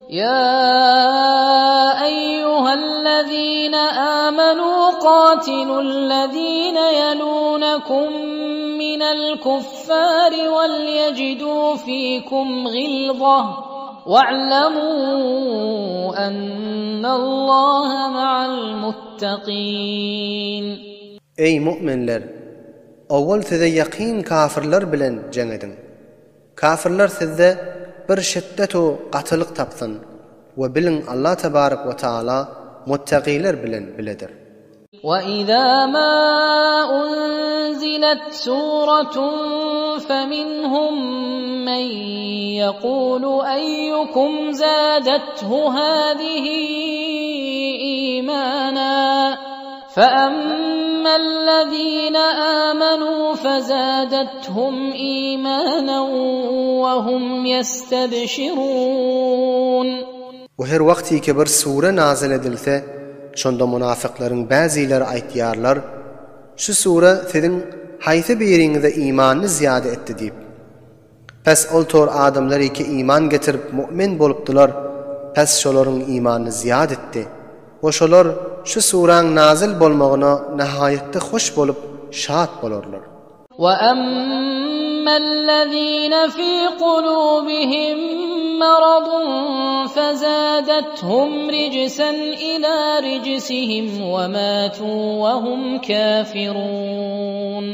يا أيها الذين آمنوا قاتلوا الذين يلونكم من الكفار وليجدوا فيكم غلظة واعلموا أن الله مع المتقين. Ey müminler! Awwal size yakin kafirler bilen jengedin. Kafirler sizde bir şiddet o qatılık tapsın ve bilin Allah tebarek ve taala muttaqiler bilen biledir. وَإِذَا مَا أُنْزِلَتْ سُورَةٌ فَمِنْهُمْ مَنْ يَقُولُ أَيُّكُمْ زَادَتْهُ هَذِهِ إِيمَانًا فَأَمَّا الَّذِينَ آمَنُوا فَزَادَتْهُمْ إِيمَانًا وَهُمْ يَسْتَبْشِرُونَ. Ve her vakti ki bir sure nazil edilse, şonda münafıkların bazıları aytýarlar, şu sure sizin hayse biriňize imanny ziyade etdi diýip. Pes ol tor adamlary ki iman getirip mümin bolupdylar, pes şolaryň imanny ziyade etdi. O şolar şu suraň nazil bolmagyna nihayetde hoş bolup şat bolarlar. وَأَمَّا الَّذِينَ فِي قُلُوبِهِم مَّرَضٌ فَزَادَتْهُمْ رِجْسًا إِلَى رِجْسِهِمْ وَمَاتُوا وَهُمْ كَافِرُونَ.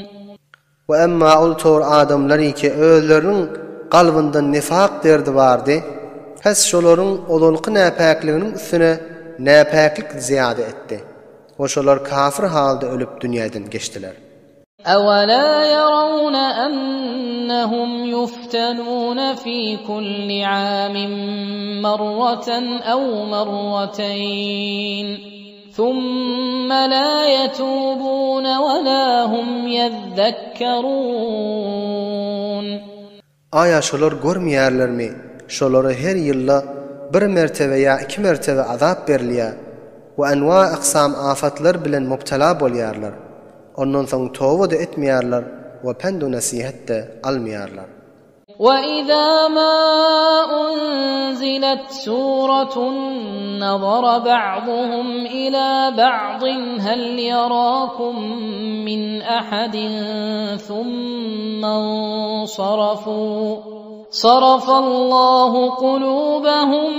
وَأَمَّا أُلْتُور آدَمْلَرِي ki özlerinin qalbında nifak derdi vardı, pes şolaryň olulky näpäkliginiň üstüne näpäklik ziyade etdi. O şolar kafir halda ölüp dünýäden geçdiler. أَوَلَا يَرَوْنَ أَنَّهُمْ يُفْتَنُونَ فِي كُلِّ عَامٍ مَّرَّةً أَوْ مَرَّتَيْنِ ثُمَّ لَا يَتُوبُونَ وَلَا هُمْ يَذَّكَّرُونَ. Aya şolar görmeýärlermi? Şolara her ýylla bir mertebe ya iki mertebe azap berilýär we enwa aqsam afatlar bilen mubtala bolýarlar. Ondan soň tawba da etmeýärler we pendu nasihat da almaýarlar. وَإِذَا مَا أُنْزِلَتْ سُورَةٌ نَظَرَ بَعْضُهُمْ إِلَى بَعْضٍ هَلْ يَرَاكُمْ مِنْ أَحَدٍ ثُمَّ انصَرَفُوا صَرَفَ اللَّهُ قُلُوبَهُمْ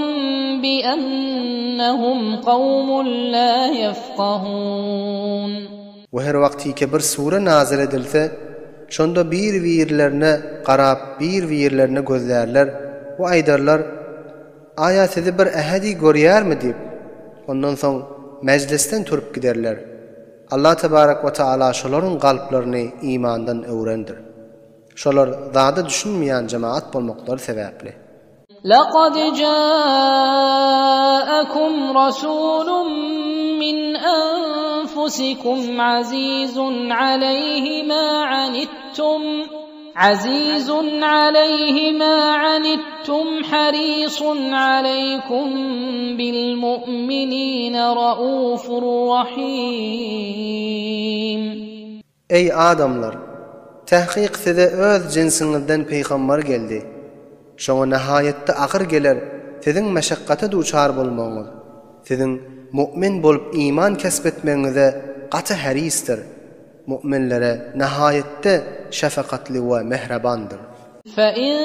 بِأَنَّهُمْ قَوْمٌ لَا يَفْقَهُونَ. Ve her vakti ki bir sure nazil edilse, şonda bir-birlerine qarap, bir-birlerine gözlerler ve aýdarlar, aya sizi bir ahadi görýärmi diýip, ondan soň meclisten turup giderler. Allah tebarek ve taala şolaryň galplaryny imandan öwrendir. Şolar zada düşünmeýän jemaat bolmaklary sebäpli. لَقَدْ جَاءَكُمْ رَسُولٌ مِّنْ أَنفُسِكُمْ عَزِيزٌ عَلَيْهِ مَا عَنِتُّمْ حَرِيصٌ عَلَيْكُمْ بِالْمُؤْمِنِينَ رَءُوفٌ رَحِيمٌ. Ey adamlar! Tahqiq size öz jinsiňizden peýgamber geldi. Şoňa nihayetde agyr geler, sizin meşakkata duçar bolmagyňyz, sizin mümin bolup iman kesbetmeňize gaty harisdir. Müminlere nihayetde şefakatli ve mehrebandır. فَإِن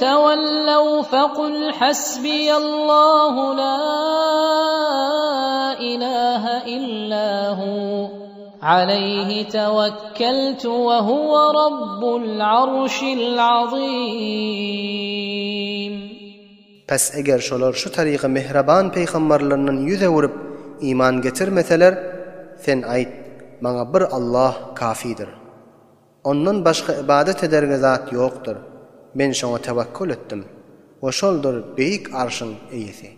تَوَلَّوْا فَقُلْ حَسْبِيَ اللَّهُ لَا إِلَٰهَ إِلَّا هُوَ عَلَيْهِ تَوَكَّلْتُ وَهُوَ رَبُّ الْعَرْشِ الْعَظِيمِ. Pes eger şolar şu tariqa mehreban peýgamberlerinden yüze vurup iman getirmeseler, sen aýt, maňa bir Allah kafidir. Ondan başga ibadet ederge zat ýokdur. Men şoňa tewekkül etdim. O şoldur beýik arşyň eýisi.